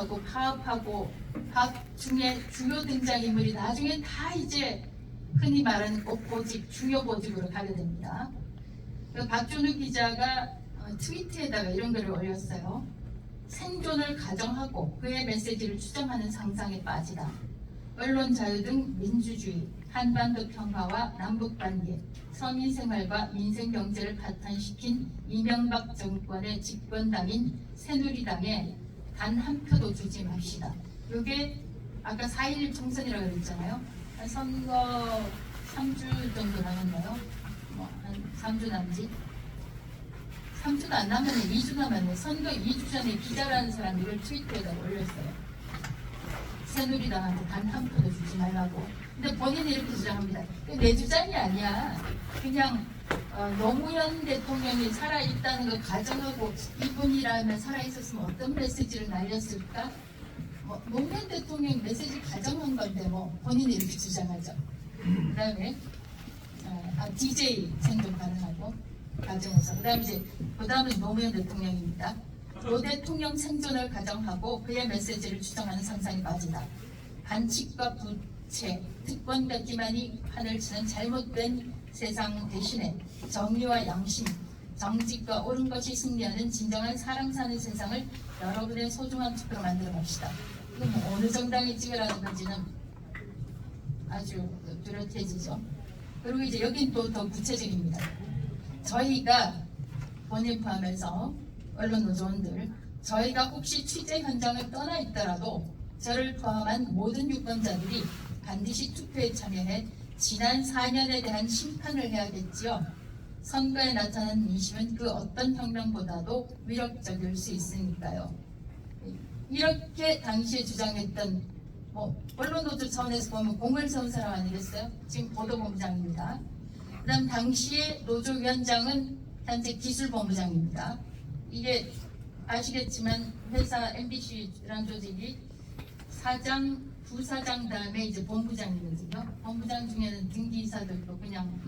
파업하고 파업 중에 주요 등장인물이 나중에 다 이제 흔히 말하는 보직, 중요 보직으로 가게 됩니다. 박준우 기자가 트위터에다가 이런 글을 올렸어요. 생존을 가정하고 그의 메시지를 추정하는 상상에 빠지다. 언론 자유 등 민주주의, 한반도 평화와 남북관계, 서민 생활과 민생 경제를 파탄시킨 이명박 정권의 집권당인 새누리당에 단 한 표도 주지 맙시다. 이게 아까 4.11 총선이라고 그랬잖아요. 선거 3주 정도 남았나요? 한 3주 남짓? 3주도 안 남았네. 2주 남았네. 선거 2주 전에 기자라는 사람이 이걸 트위터에다 올렸어요. 새누리당한테 단 한 표도 주지 말라고. 근데 본인이 이렇게 주장합니다. 내 주장이 아니야. 그냥 노무현 대통령이 살아있다는 걸 가정하고 이분이라면 살아있었으면 어떤 메시지를 날렸을까? 노무현 대통령 메시지 가정한 건데 본인이 이렇게 주장하죠. 그 다음에 DJ 생존 가능하고 가정에서 그 다음은 노무현 대통령입니다. 노 대통령 생존을 가정하고 그의 메시지를 추정하는 상상에 빠지다. 반칙과 부채, 특권과 기만이 판을 치는 잘못된 세상 대신에 정의와 양심, 정직과 옳은 것이 승리하는 진정한 사랑 사는 세상을 여러분의 소중한 투표로 만들어 갑시다. 이건 어느 정당이 찍으라는 건지는 아주 뚜렷해지죠. 그리고 이제 여긴 또 더 구체적입니다. 저희가 본인 포함해서 언론 노조원들, 저희가 혹시 취재 현장을 떠나 있더라도 저를 포함한 모든 유권자들이 반드시 투표에 참여해 지난 4년에 대한 심판을 해야겠지요. 선거에 나타난 민심은 그 어떤 혁명보다도 위력적일 수 있으니까요. 이렇게 당시에 주장했던 언론 노조 차원에서 보면 공을 세운 사람 아니겠어요? 지금 보도본부장입니다. 그 다음 당시에 노조위원장은 현재 기술본부장입니다. 이게 아시겠지만 회사 MBC라는 조직이 사장, 부사장 다음에 이제 본부장이거든요. 본부장 중에는 등기이사도 있고 그냥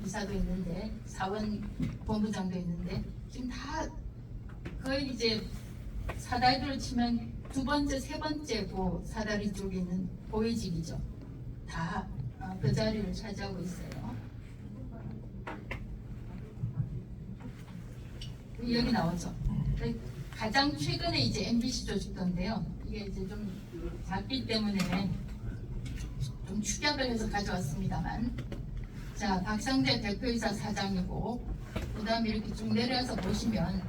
이사도 있는데 사원 본부장도 있는데 지금 다 거의 이제 사다리로 치면 두 번째, 세 번째 사다리 쪽에 있는 고위직이죠. 다 그 자리를 차지하고 있어요. 여기 나오죠. 가장 최근에 이제 MBC 조직도인데요. 이게 이제 좀 작기 때문에 좀 축약을 해서 가져왔습니다만, 자, 박성재 대표이사 사장이고, 그 다음에 이렇게 쭉 내려서 보시면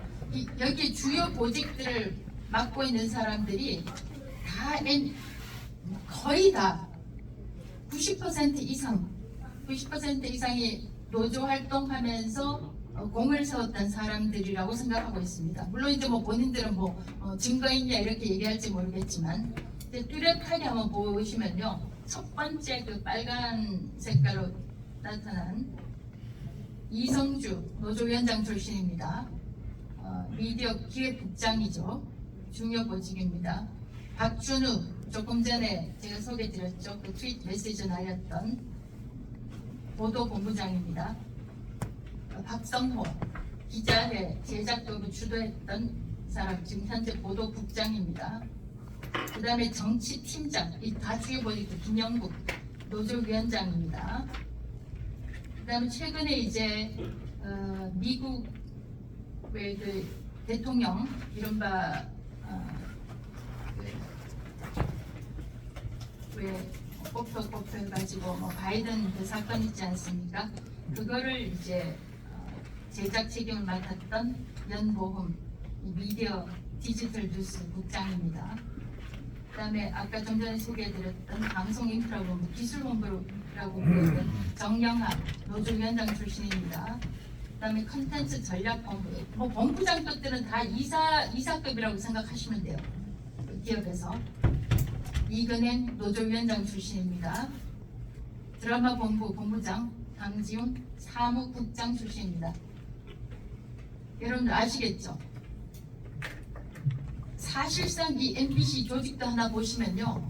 여기 주요 보직들을 맡고 있는 사람들이 거의 다 90% 이상이 노조 활동하면서 공을 세웠던 사람들이라고 생각하고 있습니다. 물론 이제 본인들은 증거 있냐 이렇게 얘기할지 모르겠지만 뚜렷하게 한번 보시면요. 첫 번째 그 빨간 색깔로 나타난 이성주 노조위원장 출신입니다. 미디어 기획국장이죠. 중요 보직입니다. 박준우 조금 전에 제가 소개드렸죠. 그 트윗 메시지 날렸던 보도본부장입니다. 박성호 기자회 제작부를 주도했던 사람 지금 현재 보도국장입니다. 그 다음에 정치팀장 이 다 주요 보직도 김영국 노조위원장입니다. 그 다음에 최근에 이제 미국의 그 대통령 이른바 왜 뽑혀 해가지고 바이든 그 사건 있지 않습니까? 그거를 이제 제작 책임을 맡았던 연보흠 미디어 디지털 뉴스 국장입니다. 그 다음에 아까 좀 전에 소개해드렸던 방송인프라본부 기술본부라고 부르는 정영학 노조위원장 출신입니다. 그 다음에 컨텐츠 전략본부 본부장급들은 다 이사급이라고 생각하시면 돼요. 기업에서 이근행 노조위원장 출신입니다. 드라마 본부 본부장 강지훈 사무국장 출신입니다. 여러분들 아시겠죠? 사실상 이 MBC 조직도 하나 보시면요.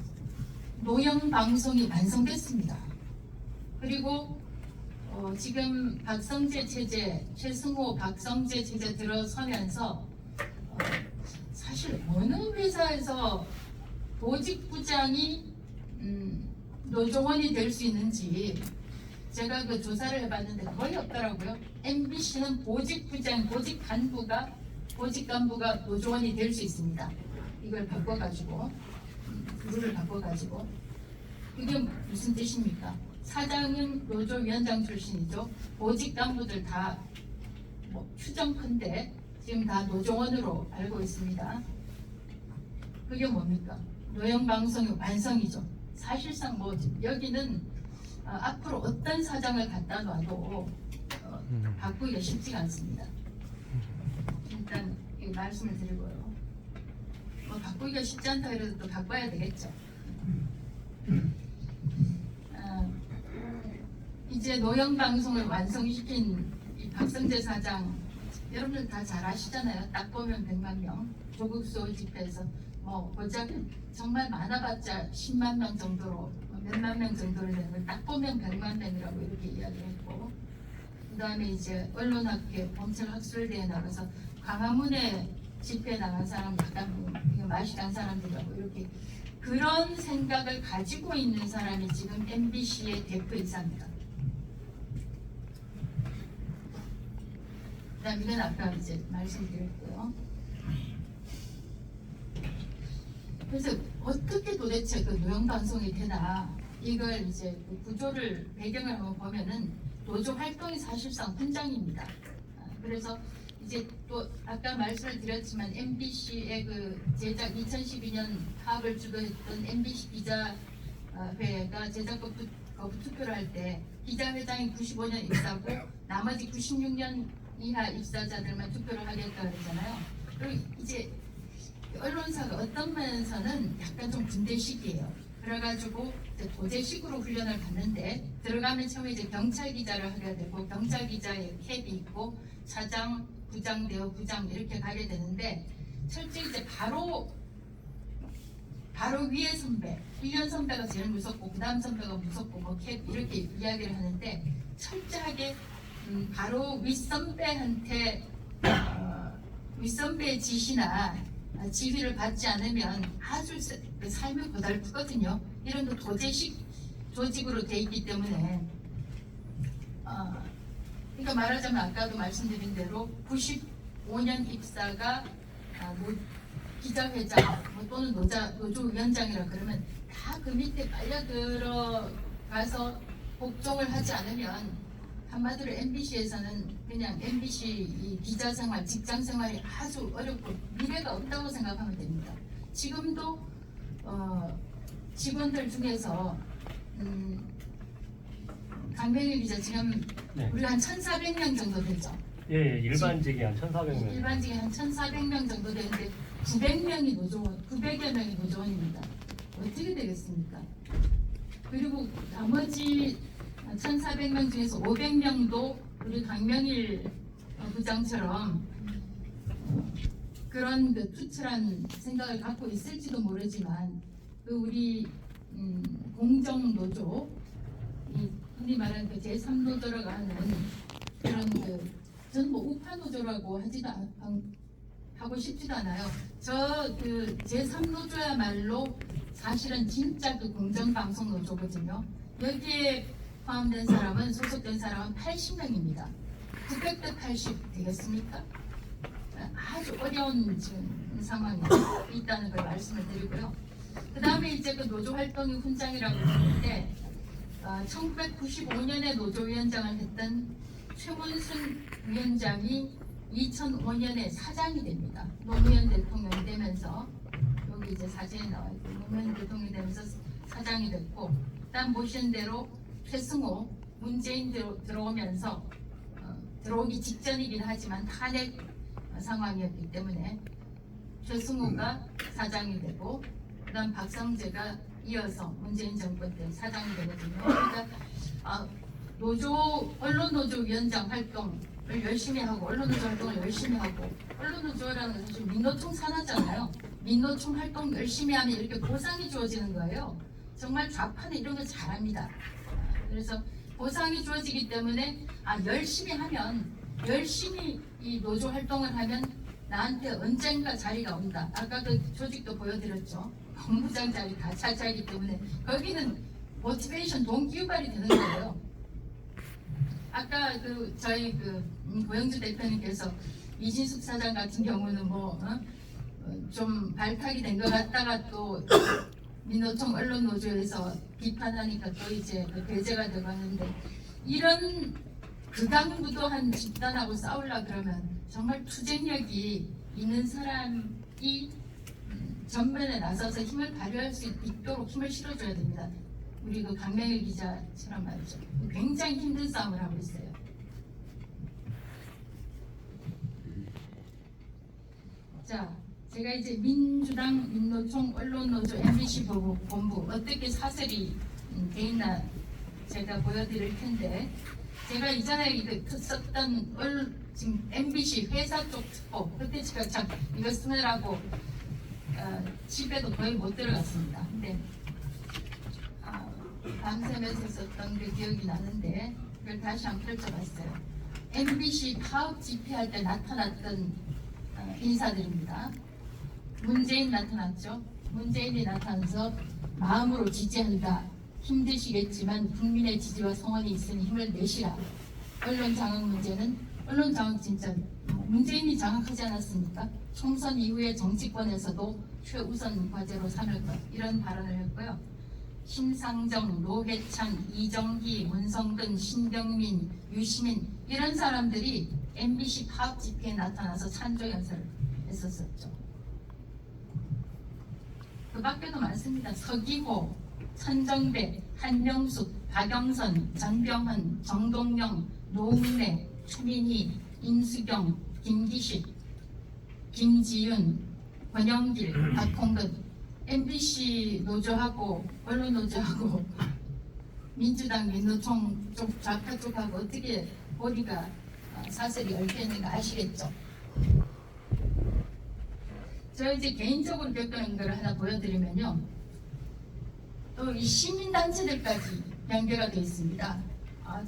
노영 방송이 완성됐습니다. 그리고 지금 박성재 체제, 최승호 박성재 체제 들어서면서 사실 어느 회사에서 보직부장이 노조원이 될 수 있는지 제가 그 조사를 해봤는데 거의 없더라고요. MBC는 보직부장, 보직 간부가 노조원이 될 수 있습니다. 이걸 바꿔가지고 룰을 바꿔가지고 그게 무슨 뜻입니까? 사장은 노조위원장 출신이죠. 보직 간부들 다 추정컨대 지금 다 노조원으로 알고 있습니다. 그게 뭡니까? 노영방송의 완성이죠. 사실상 여기는 앞으로 어떤 사장을 갖다 놔도 바꾸기가 쉽지가 않습니다. 일단 이 말씀을 드리고요. 바꾸기가 쉽지 않다 그래도 또 바꿔야 되겠죠. 이제 노영방송을 완성시킨 이 박성재 사장, 여러분들 다 잘 아시잖아요. 딱 보면 100만 명, 조국수 집회에서 고작 정말 많아봤자 10만 명 정도로 몇만 명 정도로 되는 걸 딱 보면 100만 명이라고 이렇게 이야기를 했고, 그 다음에 이제 언론학회 검찰학술대에 나가서 광화문에 집회에 나간 사람 약간 맛이 간 사람들이라고 이렇게 그런 생각을 가지고 있는 사람이 지금 MBC의 대표이사입니다. 그다음 이건 아까 이제 말씀드렸고요. 그래서 어떻게 도대체 그 노영방송이 되나 이걸 이제 그 구조를 배경을 한번 보면은 노조 활동이 사실상 훈장입니다. 그래서 이제 또 아까 말씀을 드렸지만 MBC의 그 제작 2012년 파업을 주도했던 MBC 기자회가 제작법 거부 투표를 할 때 기자회장이 95년 입사고 나머지 96년 이하 입사자들만 투표를 하겠다 그러잖아요. 그리고 이제 언론사가 어떤 면에서는 약간 좀 군대식이에요. 그래가지고 이제 도제식으로 훈련을 받는데 들어가면 처음에 이제 경찰 기자를 하게 되고 경찰 기자의 캡이 있고 차장, 부장, 대호 부장 이렇게 가게 되는데 철저히 이제 바로 위에 선배, 1년 선배가 제일 무섭고 그 다음 선배가 무섭고 캡 이렇게 이야기를 하는데 철저하게 바로 윗선배한테 윗선배의 지시나 지휘를 받지 않으면 아주 삶이 고달프거든요. 이런 거 도제식 조직으로 돼 있기 때문에 그러니까 말하자면 아까도 말씀드린 대로 95년 입사가 기자회장 또는 노조위원장이라 그러면 다 그 밑에 빨려 들어가서 복종을 하지 않으면 한마디로 MBC에서는 그냥 MBC 이 기자 생활, 직장 생활이 아주 어렵고 미래가 없다고 생각하면 됩니다. 지금도 직원들 중에서 강병일 기자 지금 네. 우리가 한 1,400명 정도 되죠. 예, 일반직이 한 1,400명. 일반직이 한 1,400명 정도 되는데 900명이 노조원, 900여 명이 노조원입니다. 어떻게 되겠습니까? 그리고 나머지 1,400명 중에서 500명도 우리 강명일 부장처럼 그런 그 투철한 생각을 갖고 있을지도 모르지만 그 우리 공정노조, 흔히 말하는 그 제3노조라고 하는 그런 그 저는 우파노조라고 하고 싶지도 않아요. 저 그 제3노조야말로 사실은 진짜 그 공정방송노조거든요. 여기에 포함된 사람은 소속된 사람은 80명입니다. 900대 80 되겠습니까? 아주 어려운 지금 상황이 있다는 걸 말씀을 드리고요. 그 다음에 이제 그 노조 활동이 훈장이라고 하는데 1995년에 노조위원장을 했던 최문순 위원장이 2005년에 사장이 됩니다. 노무현 대통령이 되면서 여기 이제 사진에 나와 있고 노무현 대통령이 되면서 사장이 됐고 그다음 보신 대로 최승호 문재인 들어오면서 들어오기 직전이긴 하지만 탄핵 상황이었기 때문에 최승호가 사장이 되고 그다음 박성재가 이어서 문재인 정권 때 사장이 되거든요. 그러니까 언론노조위원장 활동을 열심히 하고 언론노조 활동을 열심히 하고 언론노조라는 건 사실 민노총 산하잖아요. 민노총 활동 열심히 하면 이렇게 보상이 주어지는 거예요. 정말 좌파는 이런 거 잘합니다. 그래서 보상이 주어지기 때문에 열심히 하면 열심히 이 노조 활동을 하면 나한테 언젠가 자리가 온다. 아까 그 조직도 보여드렸죠. 본부장 자리 다 차지하기 때문에 거기는 모티베이션 동기유발이 되는 거예요. 아까 그 저희 그 고영주 대표님께서 이진숙 사장 같은 경우는 좀 발탁이 된 것 같다가 또 민노총 언론노조에서 비판하니까 또 이제 그 배제가 되었는데 이런 극악무도한 집단하고 싸우려 그러면 정말 투쟁력이 있는 사람이 전면에 나서서 힘을 발휘할 수 있도록 힘을 실어줘야 됩니다. 우리 그 강명일 기자처럼 말이죠. 굉장히 힘든 싸움을 하고 있어요. 자, 제가 이제 민주당, 민노총, 언론노조, MBC 본부 어떻게 사설이 돼 있나 제가 보여드릴 텐데, 제가 이전에 썼던 지금 MBC 회사 쪽 특보, 그때 제가 참 이거 쓰느라고 집에도 거의 못 들어갔습니다. 근데 밤새면서 썼던 그 기억이 나는데 그걸 다시 한번 펼쳐봤어요. MBC 파업 집회할 때 나타났던 인사들입니다. 문재인 나타났죠. 문재인이 나타나서 마음으로 지지한다. 힘드시겠지만 국민의 지지와 성원이 있으니 힘을 내시라. 언론 장악 문제는 언론 장악 진짜 문재인이 장악하지 않았습니까? 총선 이후에 정치권에서도 최우선 과제로 삼을 것 이런 발언을 했고요. 심상정, 노회찬, 이정희, 문성근, 신병민, 유시민 이런 사람들이 MBC 파업 집회에 나타나서 찬조 연설을 했었죠. 그 밖에도 많습니다. 서기호, 천정배, 한명숙, 박영선, 전병헌, 정동영, 노웅래, 추민희, 임수경, 김기식, 김지윤, 권영길, 박홍근 MBC 노조하고 언론 노조하고 민주당 민노총 쪽 좌파 쪽하고 어떻게 머리가 사슬이 얽혀 있는 거 아시겠죠? 저 이제 개인적으로 겪는 걸 하나 보여드리면요. 또 이 시민단체들까지 연계가 되어 있습니다.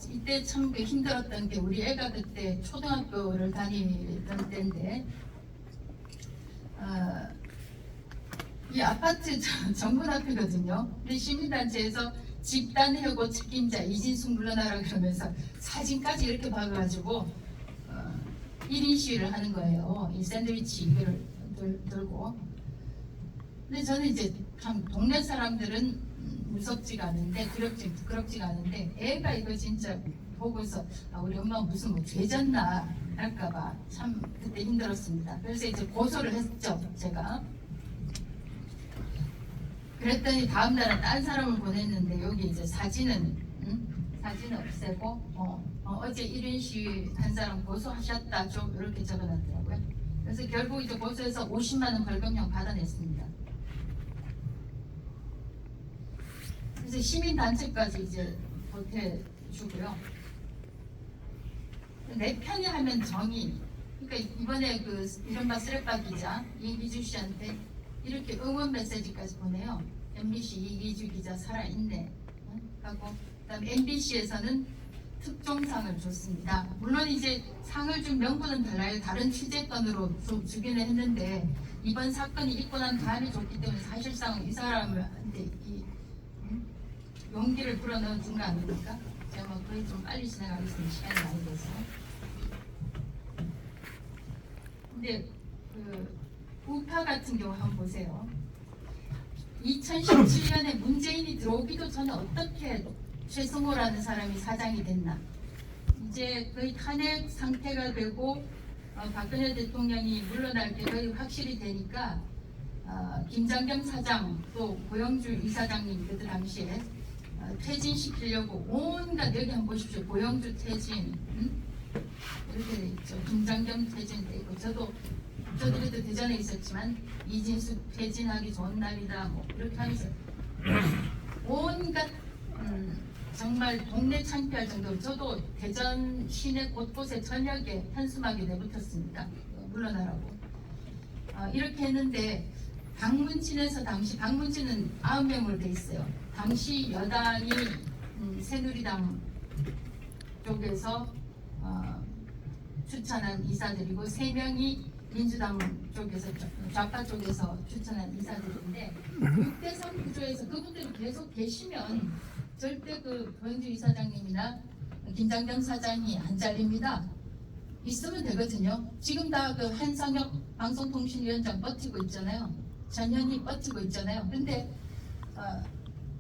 이때 참 힘들었던 게 우리 애가 그때 초등학교를 다니던 때인데 이 아파트 정문 앞이거든요. 근데 시민단체에서 집단해고 책임자 이진숙 물러나라 그러면서 사진까지 이렇게 박아가지고 1인 시위를 하는 거예요. 이 샌드위치 이거를 들고. 근데 저는 이제 참 동네 사람들은 무섭지가 않은데 부끄럽지가 않은데 애가 이거 진짜 보고서 우리 엄마 무슨 뭐 죄졌나 할까봐 참 그때 힘들었습니다. 그래서 이제 고소를 했죠 제가. 그랬더니 다음날은 딴 사람을 보냈는데 여기 이제 사진은 없애고 어제 1인 시위 한 사람 고소하셨다 좀 이렇게 적어놨더라고요. 그래서 결국 이제 고소해서 50만 원 벌금형 받아냈습니다. 그래서 시민단체까지 이제 보태주고요. 내 편이 하면 정의. 그러니까 이번에 그 이른바 쓰레빠 기자 이기주 씨한테 이렇게 응원 메시지까지 보내요. MBC 이기주 기자 살아있네 하고 그다음 MBC에서는 특종상을 줬습니다. 물론 이제 상을 준 명분은 달라요. 다른 취재건으로 주기는 했는데 이번 사건이 있고 난 다음에 줬기 때문에 사실상 이 사람한테 이 용기를 불어넣어 준 거 아닙니까? 제가 뭐 거의 좀 빨리 진행하겠습니다. 시간이 많이 돼서. 근데 그 우파 같은 경우 한번 보세요. 2017년에 문재인이 들어오기도 전에 어떻게 최승호라는 사람이 사장이 됐나. 이제 거의 탄핵 상태가 되고 박근혜 대통령이 물러날 게 거의 확실히 되니까 김장겸 사장 또 고영주 이사장님 그들 당시에 퇴진시키려고 온갖 여기 한번 보십시오. 고영주 퇴진 이렇게 돼 있죠. 김장겸 퇴진돼 있고 저도 저들도 대전에 있었지만 이진숙 퇴진하기 좋은 날이다 뭐 이렇게 하면서 온갖 정말 동네 창피할 정도로 저도 대전 시내 곳곳에 저녁에 현수막에 내붙었습니다. 물러나라고 이렇게 했는데 박문진에서 당시 박문진은 9명으로 돼 있어요. 당시 여당이 새누리당 쪽에서 추천한 이사들이고 3명이 민주당 쪽에서 좌파 쪽에서 추천한 이사들인데 6대3 구조에서 그분들이 계속 계시면 절대 그 고영주 이사장님이나 김장겸 사장이 안 잘립니다. 있으면 되거든요. 지금 다 그 한상혁 방송통신위원장 버티고 있잖아요. 전현희 버티고 있잖아요. 근데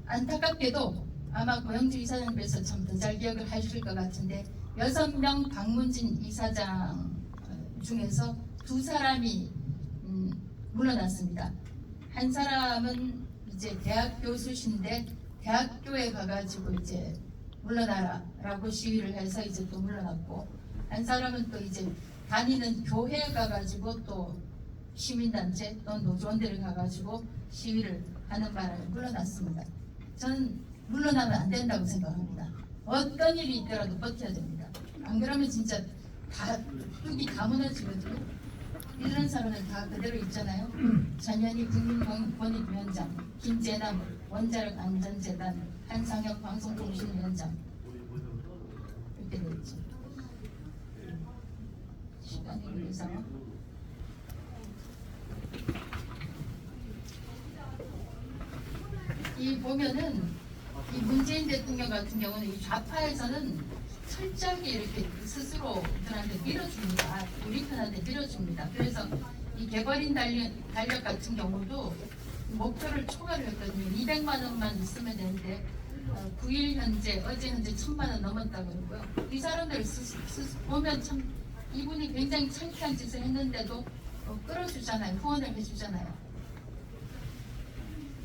안타깝게도 아마 고영주 이사장께서 참 더 잘 기억을 하실 것 같은데 6명 박문진 이사장 중에서 2사람이 물러났습니다. 한 사람은 이제 대학 교수신데 대학교에 가가지고 이제 물러나라라고 시위를 해서 이제 또 물러났고, 한 사람은 또 이제 다니는 교회에 가가지고 또 시민단체 또 노조원들을 가가지고 시위를 하는 바람에 물러났습니다. 저는 물러나면 안 된다고 생각합니다. 어떤 일이 있더라도 버텨야 됩니다. 안 그러면 진짜 다 뚝이 다 무너지거든요. 이런 사람은 다 그대로 있잖아요. 전현희 국민권익위원장, 김재남 원자력 안전재단, 한상혁 방송통신위원장 이렇게 돼 있죠. 시간이 그래서 이 보면은 이 문재인 대통령 같은 경우는 이 좌파에서는 철저하게 이렇게 스스로들한테 밀어줍니다. 우리 편한테 밀어줍니다. 그래서 이 개발인 달력 같은 경우도 목표를 초과를 했거든요. 200만 원만 있으면 되는데 9일 현재, 어제 현재 1000만 원 넘었다 그러고요. 이 사람들 보면 참 이분이 굉장히 창피한 짓을 했는데도 끌어주잖아요. 후원을 해주잖아요.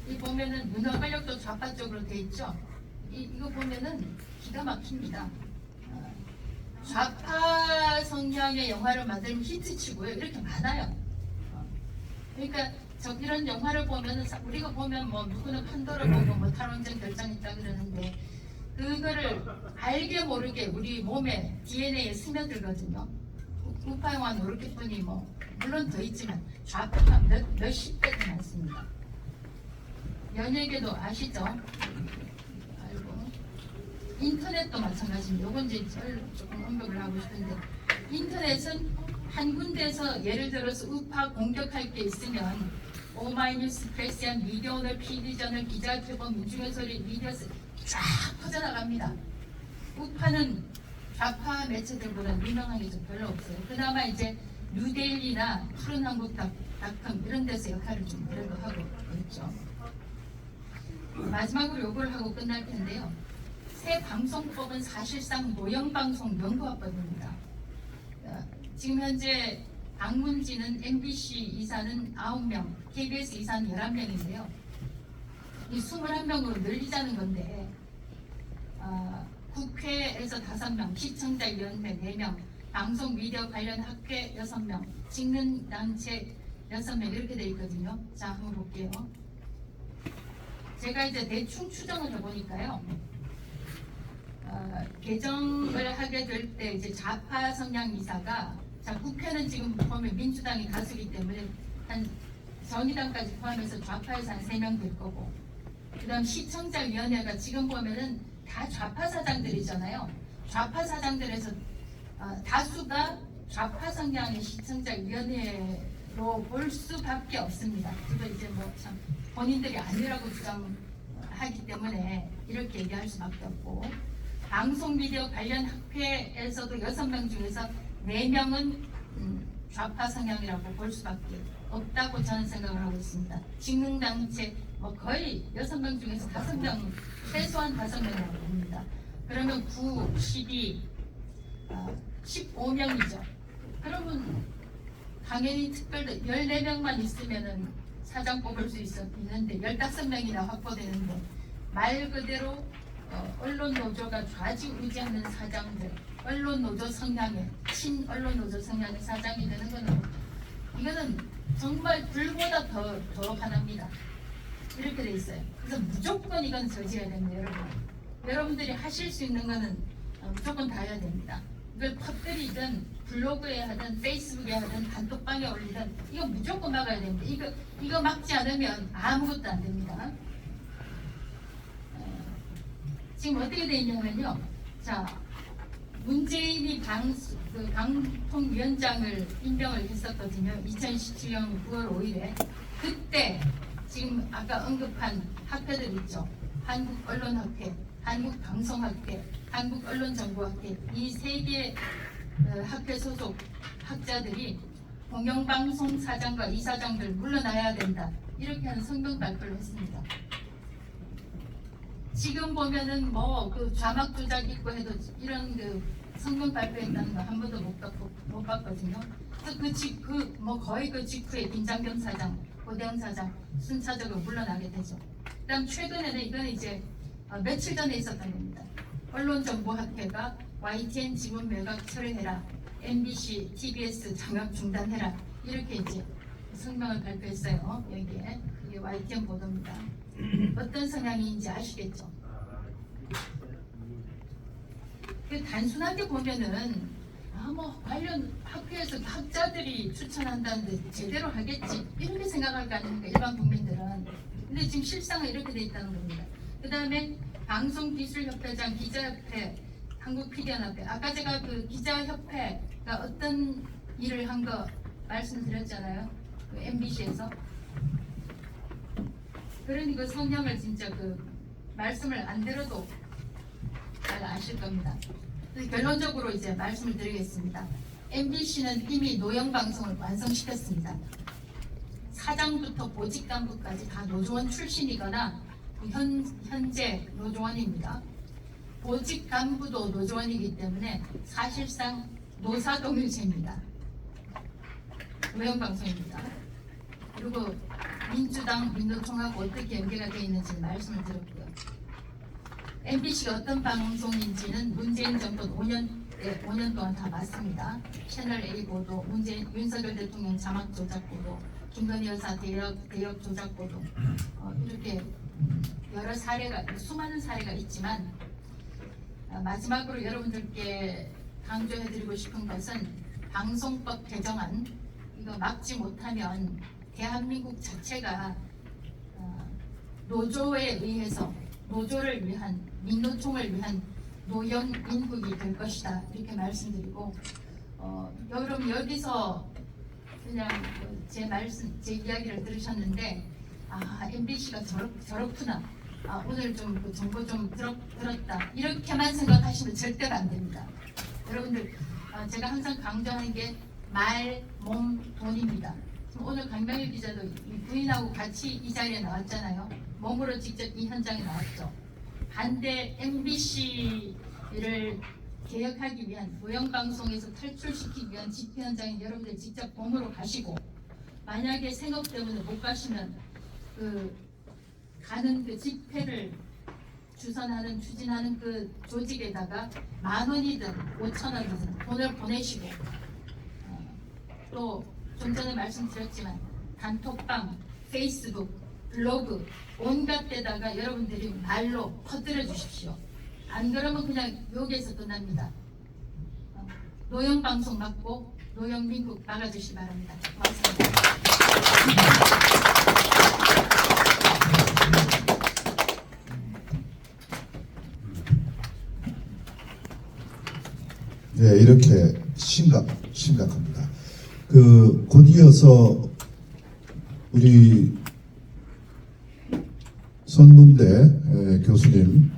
이 보면은 문화관력도 좌파 쪽으로 돼 있죠. 이거 보면은 기가 막힙니다. 좌파 성향의 영화를 만들면 히트치고요. 이렇게 많아요. 그러니까 이런 영화를 보면은 우리가 보면 뭐 누구는 판도라 보고 뭐 탈원전 결정했다 그러는데 그거를 알게 모르게 우리 몸에 DNA에 스며들거든요. 우파 영화 노르케뿐이 뭐 물론 더 있지만 좌파가 몇십 배도 많습니다. 연예계도 아시죠? 알고. 인터넷도 마찬가지입니다. 요건 이제 조금 언급을 하고 싶은데, 인터넷은 한 군데에서 예를 들어서 우파 공격할 게 있으면 오마이뉴스, 프레시안, 미디어오늘, PD저널, 기자표본, 민중의 미디어스 쫙 퍼져나갑니다. 우파는 좌파 매체들보다 유명한 게 좀 별로 없어요. 그나마 이제 뉴데일리나 푸른한국닷컴 이런 데서 역할을 좀 그래도 하고 있죠. 마지막으로 요걸 하고 끝날 텐데요. 새 방송법은 사실상 모형방송 연구화법입니다. 지금 현재 박문진은 MBC 이사는 9명, KBS 이사는 11명인데요. 이 21명으로 늘리자는 건데 국회에서 5명, 시청자위원회 4명, 방송 미디어 관련 학회 6명, 직능단체 6명 이렇게 돼 있거든요. 자, 한번 볼게요. 제가 이제 대충 추정을 해보니까요. 개정을 하게 될 때 이제 좌파 성향 이사가, 자, 국회는 지금 보면 민주당이 다수기 때문에 한 정의당까지 포함해서 좌파에서 한 3명 될 거고, 그 다음 시청자위원회가 지금 보면은 다 좌파 사장들이잖아요. 좌파 사장들에서 다수가 좌파 성향의 시청자위원회로 볼 수밖에 없습니다. 그래서 이제 뭐 참 본인들이 아니라고 주장하기 때문에 이렇게 얘기할 수밖에 없고, 방송 미디어 관련 학회에서도 6명 중에서 4명은 좌파 성향이라고 볼 수밖에 없다고 저는 생각을 하고 있습니다. 직능단체 뭐 거의 6명 중에서 5명, 최소한 5명이라고 봅니다. 그러면 9, 12, 15명이죠. 그러면 당연히 특별도 14명만 있으면은 사장 뽑을 수 있는데 15명이나 확보되는데, 말 그대로 언론 노조가 좌지우지하는 사장들, 언론 노조 성향의 친언론 노조 성향의 사장이 되는 거는 이거는 정말 불보다 더 화납니다. 이렇게 돼 있어요. 그래서 무조건 이건 저지해야 됩니다, 여러분. 여러분들이 하실 수 있는 거는 무조건 다 해야 됩니다. 이걸 팟들이든 블로그에 하든 페이스북에 하든 단톡방에 올리든 이거 무조건 막아야 됩니다. 이거 막지 않으면 아무것도 안 됩니다. 지금 어떻게 돼 있냐면요. 자, 문재인이 방통위원장을 임명을 했었거든요. 2017년 9월 5일에. 그때 지금 아까 언급한 학회들 있죠. 한국언론학회, 한국방송학회, 한국언론정보학회 이 세 개 학회 소속 학자들이 공영방송 사장과 이사장들 물러나야 된다. 이렇게 하는 성명 발표를 했습니다. 지금 보면은 뭐 그 자막 조작 있고 해도 이런 그 성명 발표했다는 거 한 번도 못 봤거든요. 뭐 거의 그 직후에 김장겸 사장, 고대영 사장 순차적으로 물러나게 되죠. 그다음 최근에는 이건 이제 며칠 전에 있었던 겁니다. 언론정보학회가 YTN 지분 매각 철회해라, MBC, TBS 장악 중단해라 이렇게 이제 성명을 발표했어요. 여기에 이게 YTN 보도입니다. 어떤 성향인지 아시겠죠? 단순하게 보면은 뭐 관련 학회에서 학자들이 추천한다는데 제대로 하겠지 이렇게 생각할 거 아닙니까? 일반 국민들은. 근데 지금 실상은 이렇게 돼 있다는 겁니다. 그 다음에 방송기술협회장, 기자협회, 한국피디연합회. 아까 제가 그 기자협회가 어떤 일을 한 거 말씀드렸잖아요. 그 MBC에서. 그러니 그 성향을 진짜 그 말씀을 안 들어도 잘 아실 겁니다. 결론적으로 이제 말씀을 드리겠습니다. MBC는 이미 노영 방송을 완성시켰습니다. 사장부터 보직 간부까지 다 노조원 출신이거나 현재 노조원입니다. 보직 간부도 노조원이기 때문에 사실상 노사동일체입니다. 노영 방송입니다. 그리고 민주당, 민노총하고 어떻게 연계가 되어 있는지 말씀을 드렸고요. MBC가 어떤 방송인지는 문재인 정부 5년 동안 다 봤습니다. 채널 A 보도, 윤석열 대통령 자막 조작 보도, 김건희 여사 대역 조작 보도 이렇게 여러 사례가 수많은 사례가 있지만 마지막으로 여러분들께 강조해드리고 싶은 것은 방송법 개정안 이거 막지 못하면 대한민국 자체가 노조에 의해서 노조를 위한 민노총을 위한 노영 민국이 될 것이다 이렇게 말씀드리고 여러분 여기서 그냥 제 이야기를 들으셨는데 MBC가 저렇구나 오늘 좀 그 정보 좀 들었다 이렇게만 생각하시면 절대로 안 됩니다. 여러분들 제가 항상 강조하는 게 말, 몸, 돈입니다. 오늘 강명일 기자도 부인하고 같이 이 자리에 나왔잖아요. 몸으로 직접 이 현장에 나왔죠. 반대 MBC를 개혁하기 위한 노영방송에서 탈출시키기 위한 집회 현장에 여러분들 직접 몸으로 가시고 만약에 생업 때문에 못 가시면 가는 그 집회를 추진하는 그 조직에다가 10,000원이든 5,000원이든 돈을 보내시고 또 좀 전에 말씀드렸지만 단톡방, 페이스북, 블로그 온갖 데다가 여러분들이 말로 퍼뜨려 주십시오. 안 그러면 그냥 여기에서 끝납니다. 노영 방송 막고 노영 민국 막아주시기 바랍니다. 고맙습니다. 네, 이렇게 심각합니다. 곧 이어서 우리 선문대 교수님